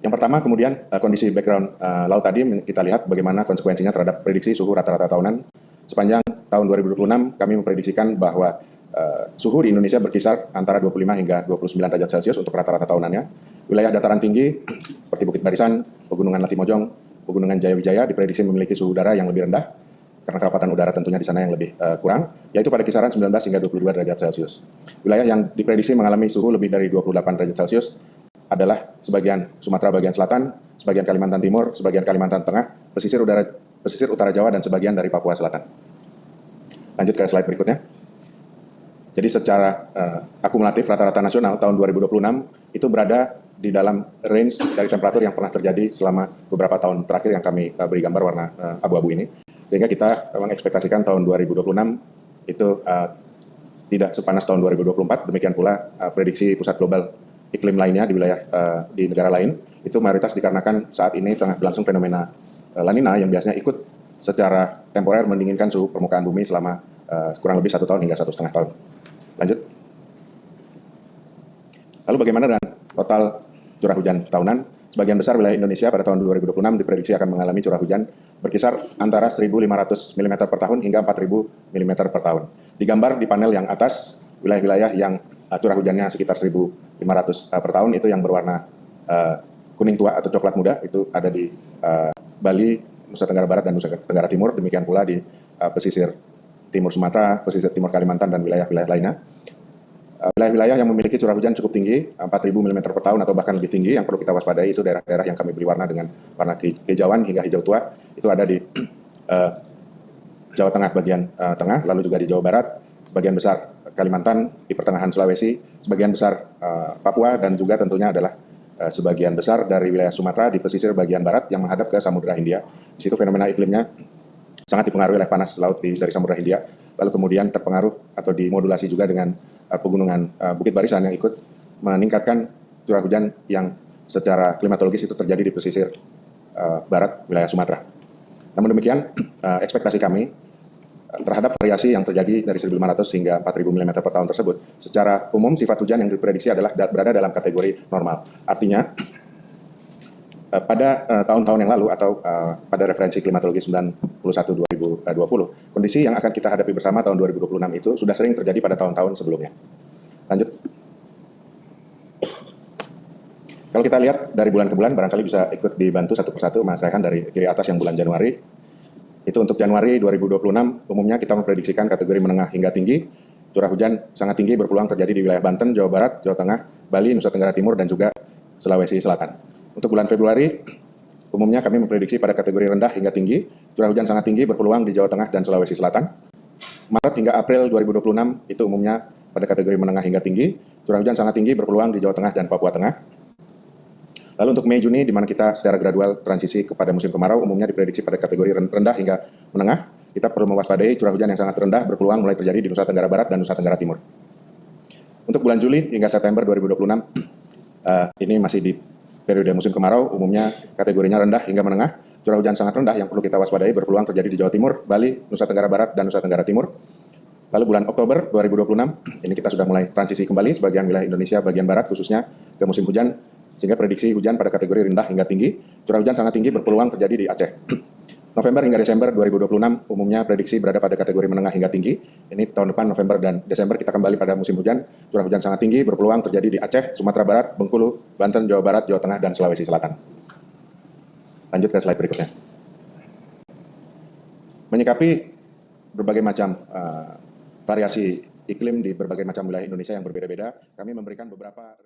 Yang pertama kemudian kondisi background laut tadi kita lihat bagaimana konsekuensinya terhadap prediksi suhu rata-rata tahunan. Sepanjang tahun 2026 kami memprediksikan bahwa suhu di Indonesia berkisar antara 25 hingga 29 derajat Celcius untuk rata-rata tahunannya. Wilayah dataran tinggi seperti Bukit Barisan, Pegunungan Latimojong, Pegunungan Jayawijaya diprediksi memiliki suhu udara yang lebih rendah karena kerapatan udara tentunya di sana yang lebih kurang, yaitu pada kisaran 19 hingga 22 derajat Celcius. Wilayah yang diprediksi mengalami suhu lebih dari 28 derajat Celcius adalah sebagian Sumatera bagian selatan, sebagian Kalimantan Timur, sebagian Kalimantan Tengah, pesisir utara Jawa, dan sebagian dari Papua Selatan. Lanjut ke slide berikutnya. Jadi secara akumulatif rata-rata nasional tahun 2026 itu berada di dalam range dari temperatur yang pernah terjadi selama beberapa tahun terakhir yang kami beri gambar warna abu-abu ini. Sehingga kita mengekspektasikan tahun 2026 itu tidak sepanas tahun 2024. Demikian pula prediksi pusat global iklim lainnya di wilayah di negara lain itu mayoritas dikarenakan saat ini tengah berlangsung fenomena La Nina yang biasanya ikut secara temporer mendinginkan suhu permukaan bumi selama kurang lebih 1 tahun hingga 1,5 tahun. Lanjut. Lalu bagaimana dengan total curah hujan tahunan? Sebagian besar wilayah Indonesia pada tahun 2026 diprediksi akan mengalami curah hujan berkisar antara 1.500 mm per tahun hingga 4.000 mm per tahun. Digambar di panel yang atas, wilayah-wilayah yang curah hujannya sekitar 1.500 per tahun itu yang berwarna kuning tua atau coklat muda, itu ada di Bali, Nusa Tenggara Barat, dan Nusa Tenggara Timur. Demikian pula di pesisir timur Sumatera, pesisir timur Kalimantan, dan wilayah-wilayah lainnya. Wilayah-wilayah yang memiliki curah hujan cukup tinggi, 4.000 mm per tahun atau bahkan lebih tinggi, yang perlu kita waspadai itu daerah-daerah yang kami beri warna dengan warna kehijauan hingga hijau tua. Itu ada di Jawa Tengah bagian tengah, lalu juga di Jawa Barat, sebagian besar Kalimantan, di pertengahan Sulawesi, sebagian besar Papua, dan juga tentunya adalah sebagian besar dari wilayah Sumatera di pesisir bagian barat yang menghadap ke Samudra Hindia. Di situ fenomena iklimnya sangat dipengaruhi oleh panas laut dari Samudra Hindia, lalu kemudian terpengaruh atau dimodulasi juga dengan pegunungan Bukit Barisan yang ikut meningkatkan curah hujan yang secara klimatologis itu terjadi di pesisir barat wilayah Sumatera. Namun demikian, ekspektasi kami terhadap variasi yang terjadi dari 1.500 hingga 4.000 mm per tahun tersebut, secara umum sifat hujan yang diprediksi adalah berada dalam kategori normal. Artinya, pada tahun-tahun yang lalu atau pada referensi klimatologi 91-2020, kondisi yang akan kita hadapi bersama tahun 2026 itu sudah sering terjadi pada tahun-tahun sebelumnya. Lanjut. Kalau kita lihat dari bulan ke bulan, barangkali bisa ikut dibantu satu persatu Mas Rehan dari kiri atas yang bulan Januari. Itu untuk Januari 2026, umumnya kita memprediksikan kategori menengah hingga tinggi. Curah hujan sangat tinggi berpeluang terjadi di wilayah Banten, Jawa Barat, Jawa Tengah, Bali, Nusa Tenggara Timur, dan juga Sulawesi Selatan. Untuk bulan Februari, umumnya kami memprediksi pada kategori rendah hingga tinggi. Curah hujan sangat tinggi berpeluang di Jawa Tengah dan Sulawesi Selatan. Maret hingga April 2026 itu umumnya pada kategori menengah hingga tinggi. Curah hujan sangat tinggi berpeluang di Jawa Tengah dan Papua Tengah. Lalu untuk Mei Juni, di mana kita secara gradual transisi kepada musim kemarau, umumnya diprediksi pada kategori rendah hingga menengah. Kita perlu mewaspadai curah hujan yang sangat rendah berpeluang mulai terjadi di Nusa Tenggara Barat dan Nusa Tenggara Timur. Untuk bulan Juli hingga September 2026, ini masih di periode musim kemarau, umumnya kategorinya rendah hingga menengah. Curah hujan sangat rendah yang perlu kita waspadai berpeluang terjadi di Jawa Timur, Bali, Nusa Tenggara Barat, dan Nusa Tenggara Timur. Lalu bulan Oktober 2026, ini kita sudah mulai transisi kembali sebagian wilayah Indonesia bagian barat khususnya ke musim hujan, sehingga prediksi hujan pada kategori rendah hingga tinggi. Curah hujan sangat tinggi berpeluang terjadi di Aceh. November hingga Desember 2026 umumnya prediksi berada pada kategori menengah hingga tinggi. Ini tahun depan November dan Desember kita kembali pada musim hujan. Curah hujan sangat tinggi berpeluang terjadi di Aceh, Sumatera Barat, Bengkulu, Banten, Jawa Barat, Jawa Tengah, dan Sulawesi Selatan. Lanjut ke slide berikutnya. Menyikapi berbagai macam variasi iklim di berbagai macam wilayah Indonesia yang berbeda-beda, kami memberikan beberapa